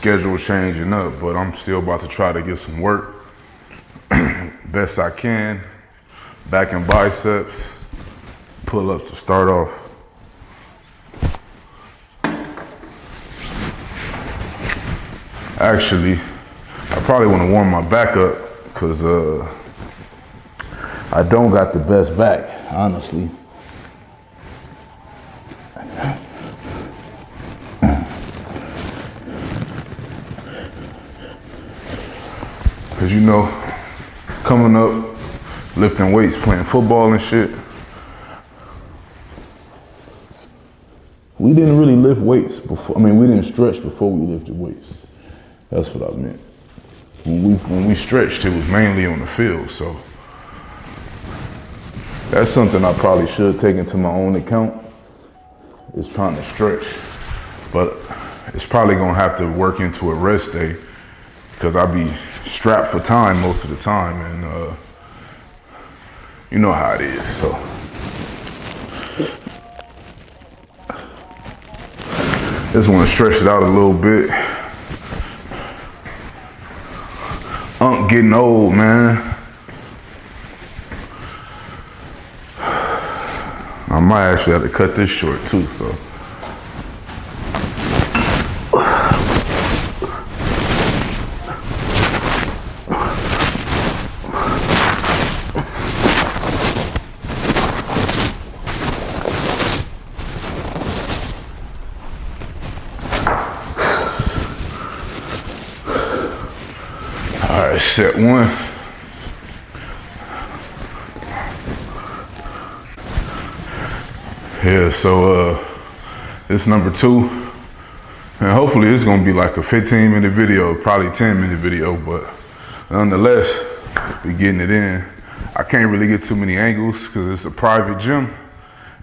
schedule changing up, but I'm still about to try to get some work best I can. Back in biceps, pull up to start off. Actually, I probably want to warm my back up because I don't got the best back, honestly. Because you know, coming up, lifting weights, playing football and shit, we didn't really lift weights before. I mean, we didn't stretch before we lifted weights. That's what I meant. When we stretched, it was mainly on the field, so that's something I probably should take into my own account, is trying to stretch. But it's probably gonna have to work into a rest day because I be strapped for time most of the time, and you know how it is, so. Just wanna stretch it out a little bit. I'm getting old, man. I might actually have to cut this short too, so. All right, set one. Yeah, so this number 2, and hopefully it's gonna be like a 15-minute video, probably 10-minute video, but nonetheless, we getting it in. I can't really get too many angles because it's a private gym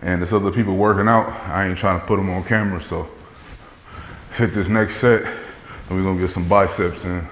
and there's other people working out. I ain't trying to put them on camera, so let's hit this next set and we're gonna get some biceps in.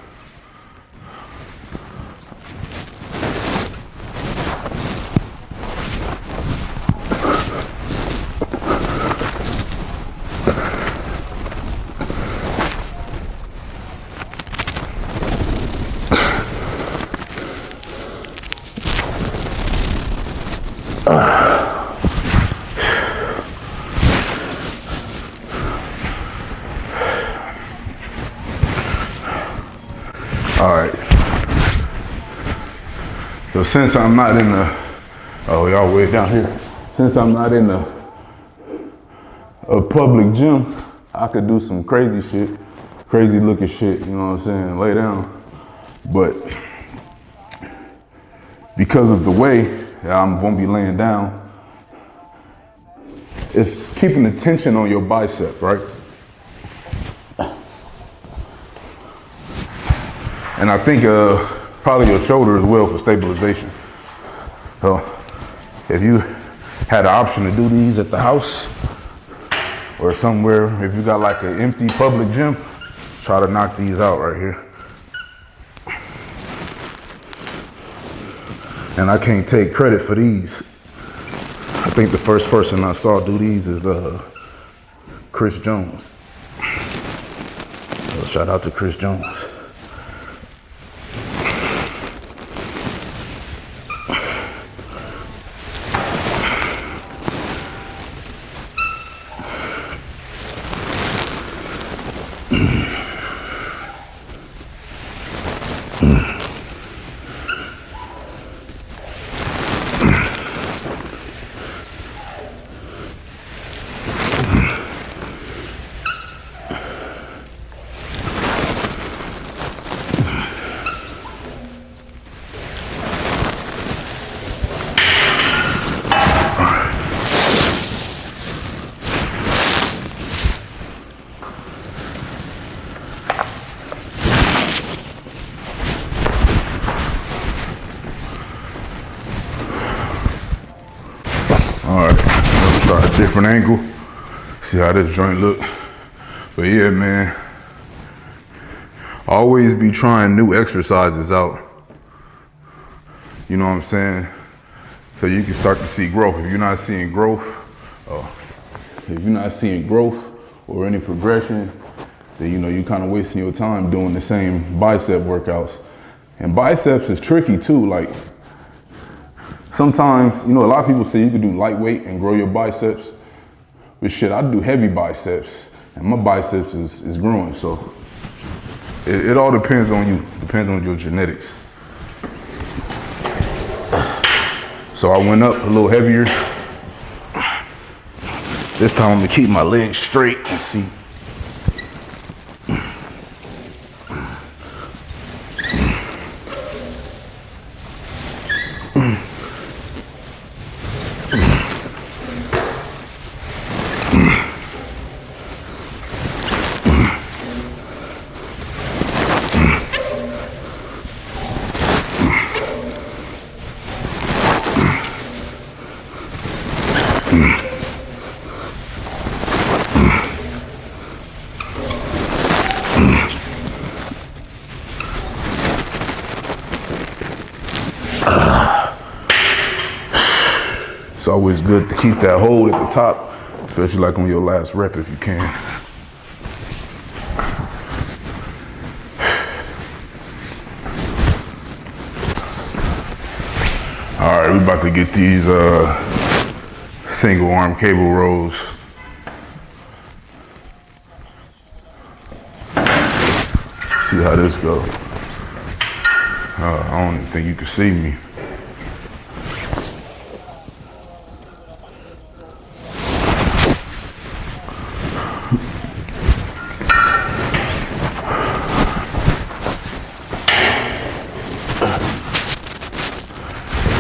All right. So since I'm not in the, oh, y'all way down here. Since I'm not in a public gym, I could do some crazy shit, crazy looking shit, you know what I'm saying, lay down. But because of the way that I'm gonna be laying down, it's keeping the tension on your bicep, right? And I think probably your shoulder as well for stabilization. So if you had the option to do these at the house or somewhere, if you got like an empty public gym, try to knock these out right here. And I can't take credit for these. I think the first person I saw do these is Chris Jones. So shout out to Chris Jones. All right, let's try a different angle. See how this joint look. But yeah, man, always be trying new exercises out. You know what I'm saying? So you can start to see growth. If you're not seeing growth, or any progression, then you know you kind of wasting your time doing the same bicep workouts. And biceps is tricky too. Like sometimes, you know, a lot of people say you can do lightweight and grow your biceps. But shit, I do heavy biceps and my biceps is growing. So it all depends on you, depends on your genetics. So I went up a little heavier. This time I'm gonna keep my legs straight and see. It's always good to keep that hold at the top, especially like on your last rep if you can. All right, we're about to get these single arm cable rows. See how this goes. I don't even think you can see me.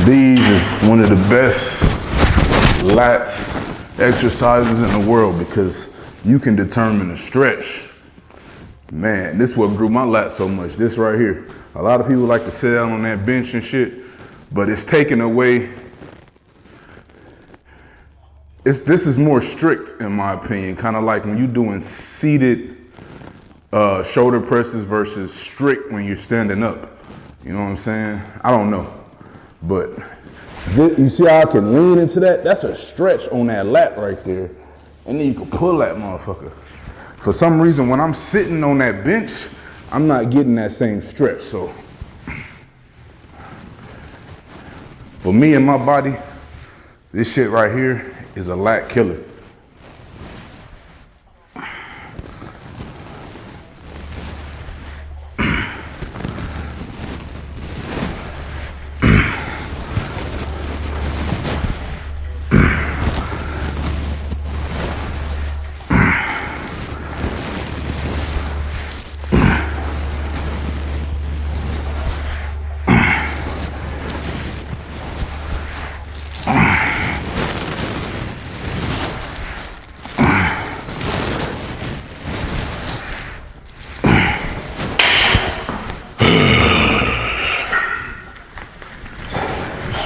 These is one of the best lats exercises in the world because you can determine the stretch. Man, this is what grew my lats so much, this right here. A lot of people like to sit down on that bench and shit, but it's taken away. This is more strict in my opinion, kind of like when you're doing seated shoulder presses versus strict when you're standing up. You know what I'm saying? I don't know. But you see how I can lean into that? That's a stretch on that lat right there. And then you can pull that motherfucker. For some reason, when I'm sitting on that bench, I'm not getting that same stretch. So for me and my body, this shit right here is a lat killer.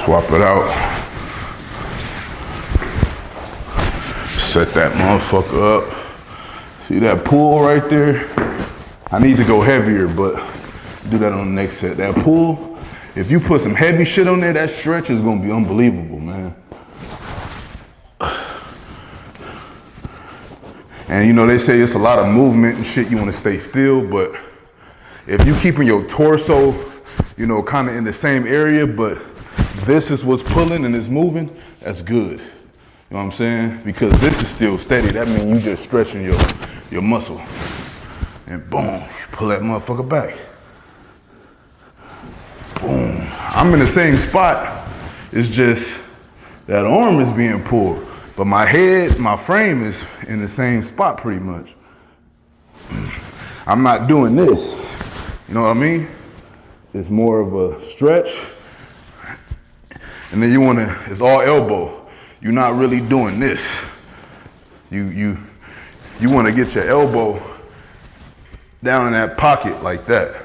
Swap it out. Set that motherfucker up. See that pull right there? I need to go heavier, but do that on the next set. That pull, if you put some heavy shit on there, that stretch is gonna be unbelievable, man. And you know, they say it's a lot of movement and shit, you wanna stay still, but if you keeping your torso, you know, kinda in the same area, but this is what's pulling and it's moving, that's good. You know what I'm saying? Because this is still steady. That means you just stretching your muscle. And boom, you pull that motherfucker back. Boom. I'm in the same spot. It's just that arm is being pulled. But my head, my frame is in the same spot pretty much. I'm not doing this. You know what I mean? It's more of a stretch. And then you wanna, it's all elbow. You're not really doing this. You wanna get your elbow down in that pocket like that.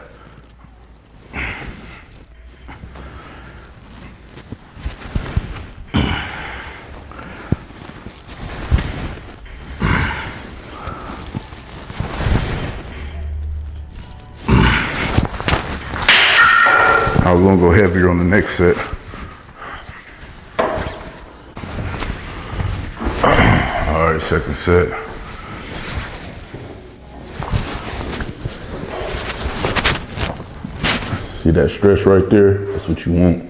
I was gonna go heavier on the next set. All right, second set. See that stretch right there? That's what you want.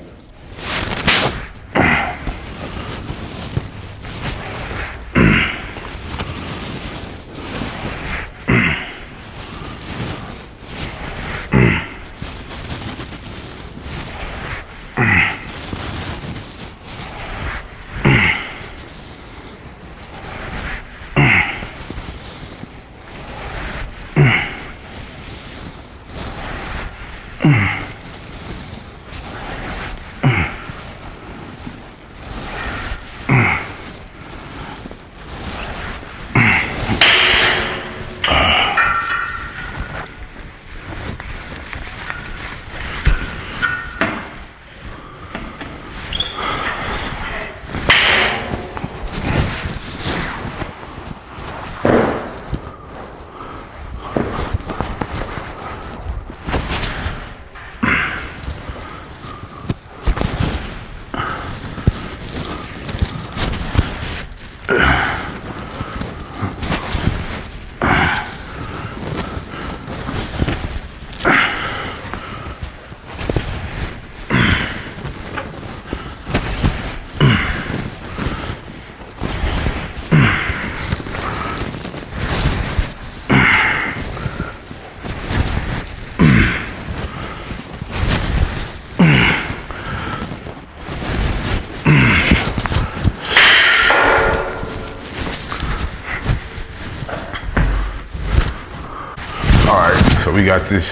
We got this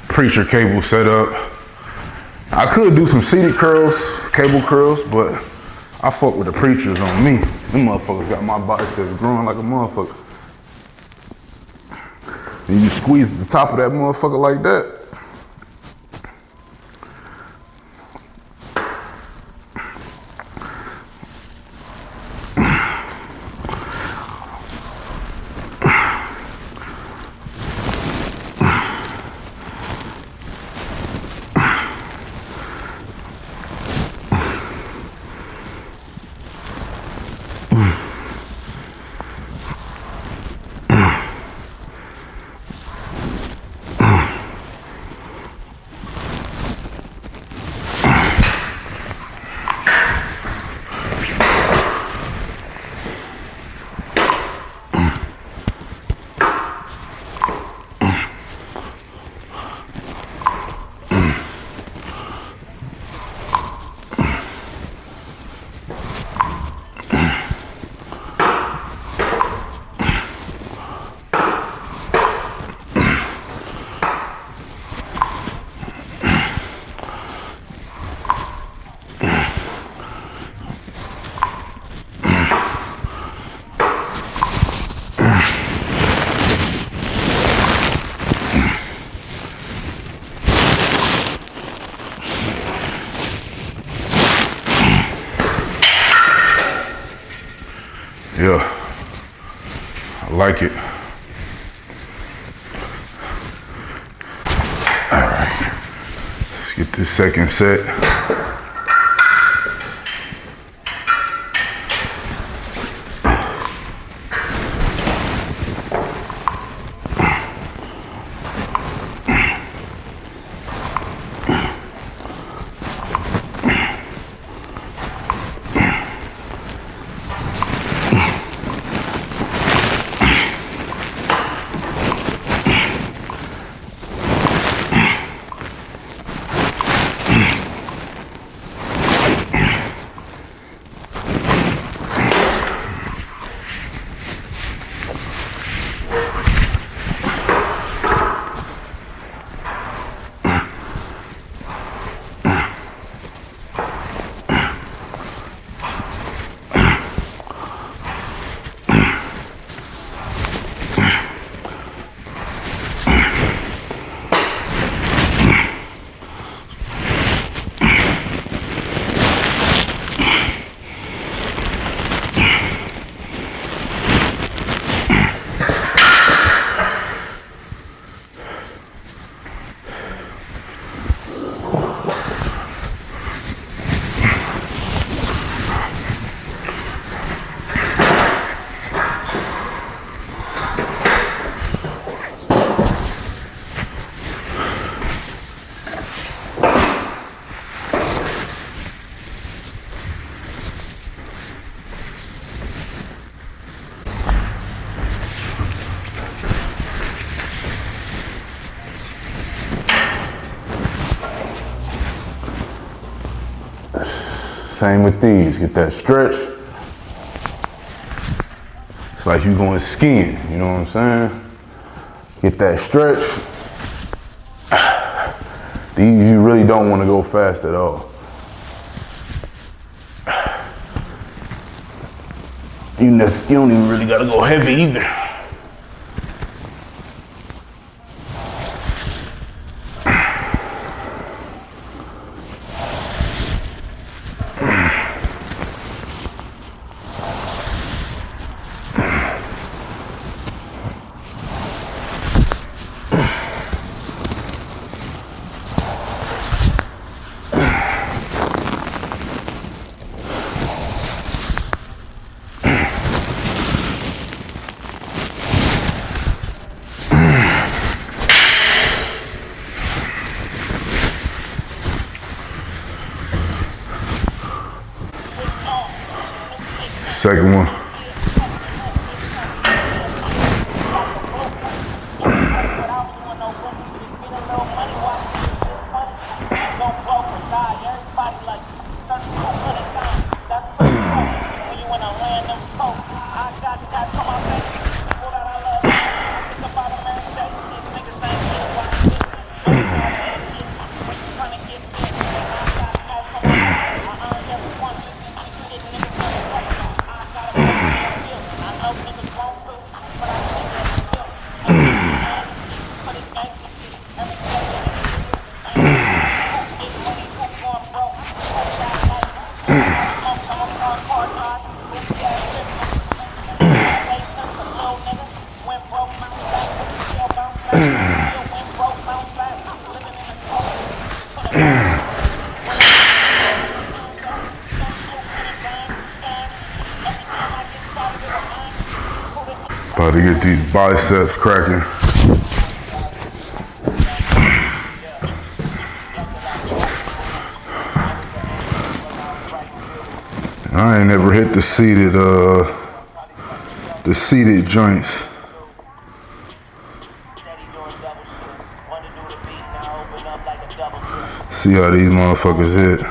preacher cable set up. I could do some seated curls, cable curls, but I fuck with the preachers on me. Them motherfuckers got my biceps growing like a motherfucker. And you squeeze the top of that motherfucker like that. Yeah, I like it. All right, let's get this second set. Same with these. Get that stretch. It's like you going skiing, you know what I'm saying? Get that stretch. These you really don't want to go fast at all. You don't even really gotta go heavy either. Second one. About to get these biceps cracking. I ain't never hit the seated joints. See how these motherfuckers hit.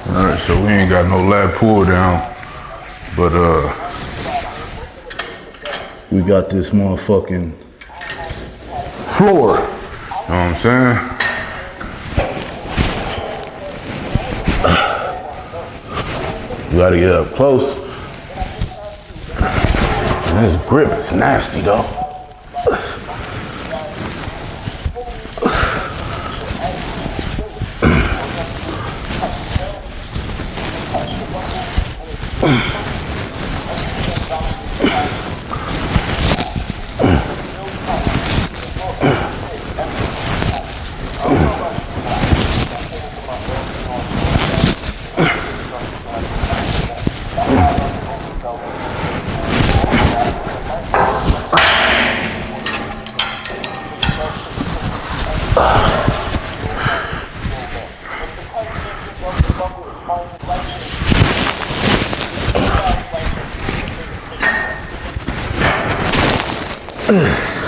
Alright, so we ain't got no lat pull down, but we got this motherfucking floor. You know what I'm saying? You gotta get up close. And this grip is nasty though. Ugh.